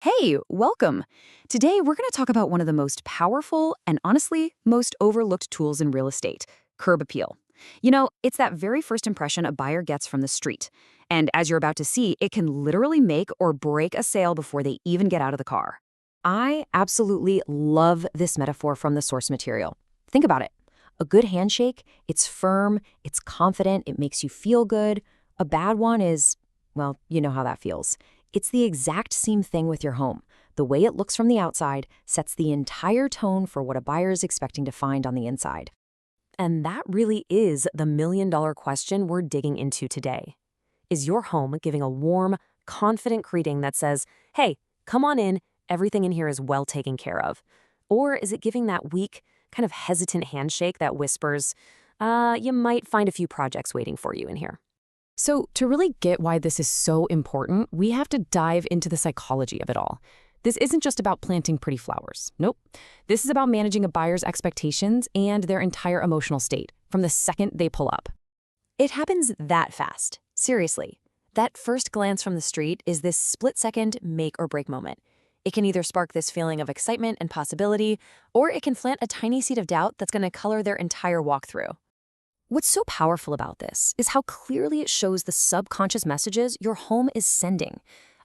Hey, welcome. Today, we're going to talk about one of the most powerful and honestly, most overlooked tools in real estate, curb appeal. It's that very first impression a buyer gets from the street. And as you're about to see, it can literally make or break a sale before they even get out of the car. I absolutely love this metaphor from the source material. Think about it. A good handshake, it's firm, it's confident, it makes you feel good. A bad one is, well, you know how that feels. It's the exact same thing with your home. The way it looks from the outside sets the entire tone for what a buyer is expecting to find on the inside. And that really is the million-dollar question we're digging into today. Is your home giving a warm, confident greeting that says, hey, come on in, everything in here is well taken care of? Or is it giving that weak, kind of hesitant handshake that whispers, you might find a few projects waiting for you in here? So to really get why this is so important, we have to dive into the psychology of it all. This isn't just about planting pretty flowers. Nope. This is about managing a buyer's expectations and their entire emotional state from the second they pull up. It happens that fast. Seriously. That first glance from the street is this split-second make or break moment. It can either spark this feeling of excitement and possibility, or it can plant a tiny seed of doubt that's going to color their entire walkthrough. What's so powerful about this is how clearly it shows the subconscious messages your home is sending.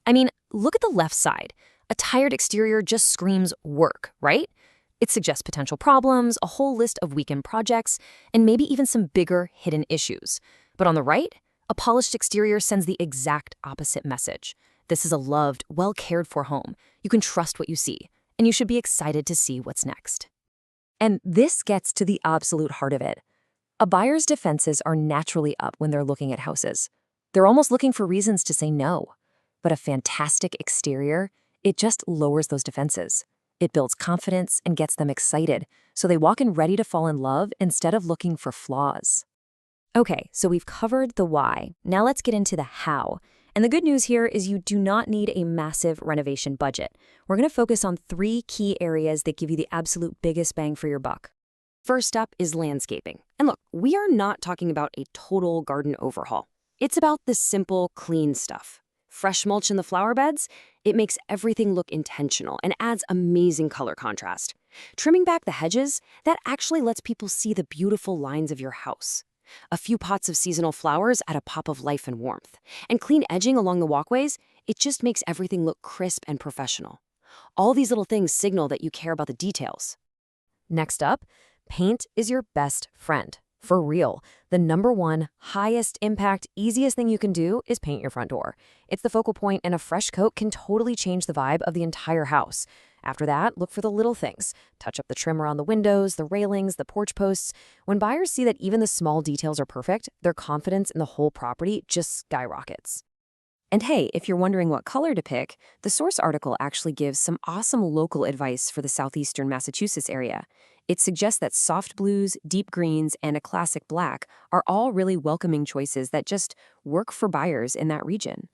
I mean, look at the left side. A tired exterior just screams work, right? It suggests potential problems, a whole list of weekend projects, and maybe even some bigger hidden issues. But on the right, a polished exterior sends the exact opposite message. This is a loved, well-cared-for home. You can trust what you see, and you should be excited to see what's next. And this gets to the absolute heart of it. A buyer's defenses are naturally up when they're looking at houses. They're almost looking for reasons to say no. But a fantastic exterior, it just lowers those defenses. It builds confidence and gets them excited, so they walk in ready to fall in love instead of looking for flaws. Okay, so we've covered the why. Now let's get into the how. And the good news here is you do not need a massive renovation budget. We're going to focus on 3 key areas that give you the absolute biggest bang for your buck. First up is landscaping. And look, we are not talking about a total garden overhaul. It's about the simple, clean stuff. Fresh mulch in the flower beds, it makes everything look intentional and adds amazing color contrast. Trimming back the hedges, that actually lets people see the beautiful lines of your house. A few pots of seasonal flowers add a pop of life and warmth. And clean edging along the walkways, it just makes everything look crisp and professional. All these little things signal that you care about the details. Next up, paint is your best friend. For real, the #1 highest impact, easiest thing you can do is paint your front door. It's the focal point, and a fresh coat can totally change the vibe of the entire house. After that, look for the little things. Touch up the trim around the windows, the railings, the porch posts. When buyers see that even the small details are perfect, their confidence in the whole property just skyrockets. And hey, if you're wondering what color to pick, the source article actually gives some awesome local advice for the Southeastern Massachusetts area. It suggests that soft blues, deep greens, and a classic black are all really welcoming choices that just work for buyers in that region.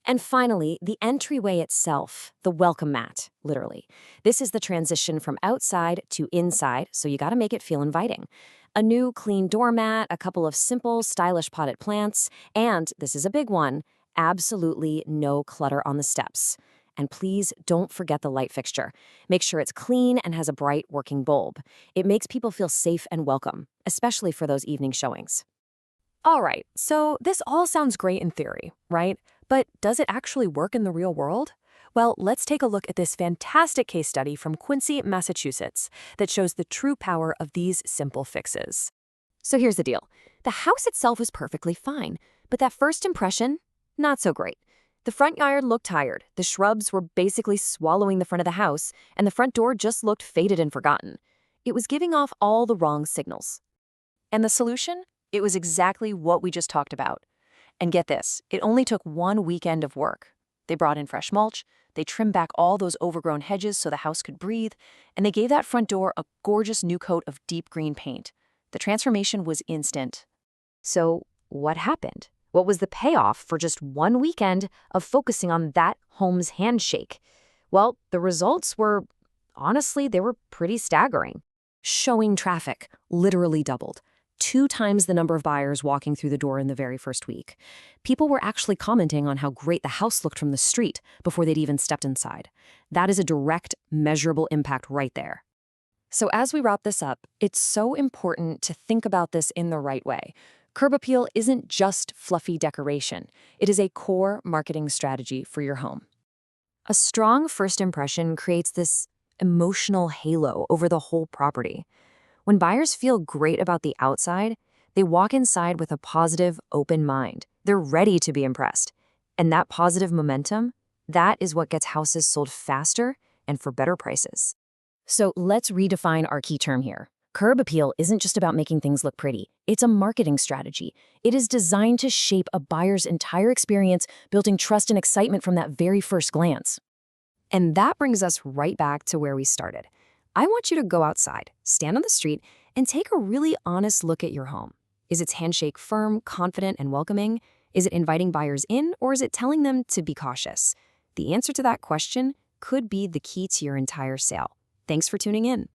And finally, the entryway itself, the welcome mat, literally. This is the transition from outside to inside, so you gotta make it feel inviting. A new clean doormat, a couple of simple, stylish potted plants, and, this is a big one, absolutely no clutter on the steps. And please don't forget the light fixture. Make sure it's clean and has a bright working bulb. It makes people feel safe and welcome, especially for those evening showings. All right, so this all sounds great in theory, right? But does it actually work in the real world? Well, let's take a look at this fantastic case study from Quincy, Massachusetts, that shows the true power of these simple fixes. So here's the deal. The house itself was perfectly fine, but that first impression, not so great. The front yard looked tired, the shrubs were basically swallowing the front of the house, and the front door just looked faded and forgotten. It was giving off all the wrong signals. And the solution? It was exactly what we just talked about. And get this, it only took 1 weekend of work. They brought in fresh mulch, they trimmed back all those overgrown hedges so the house could breathe, and they gave that front door a gorgeous new coat of deep green paint. The transformation was instant. So what happened? What was the payoff for just 1 weekend of focusing on that home's handshake? Well, the results were, honestly, they were pretty staggering. Showing traffic literally doubled. 2 times the number of buyers walking through the door in the very first week. People were actually commenting on how great the house looked from the street before they'd even stepped inside. That is a direct, measurable impact right there. So as we wrap this up, it's so important to think about this in the right way. Curb appeal isn't just fluffy decoration. It is a core marketing strategy for your home. A strong first impression creates this emotional halo over the whole property. When buyers feel great about the outside, they walk inside with a positive, open mind. They're ready to be impressed. And that positive momentum, that is what gets houses sold faster and for better prices. So let's redefine our key term here. Curb appeal isn't just about making things look pretty. It's a marketing strategy. It is designed to shape a buyer's entire experience, building trust and excitement from that very first glance. And that brings us right back to where we started. I want you to go outside, stand on the street, and take a really honest look at your home. Is its handshake firm, confident, and welcoming? Is it inviting buyers in, or is it telling them to be cautious? The answer to that question could be the key to your entire sale. Thanks for tuning in.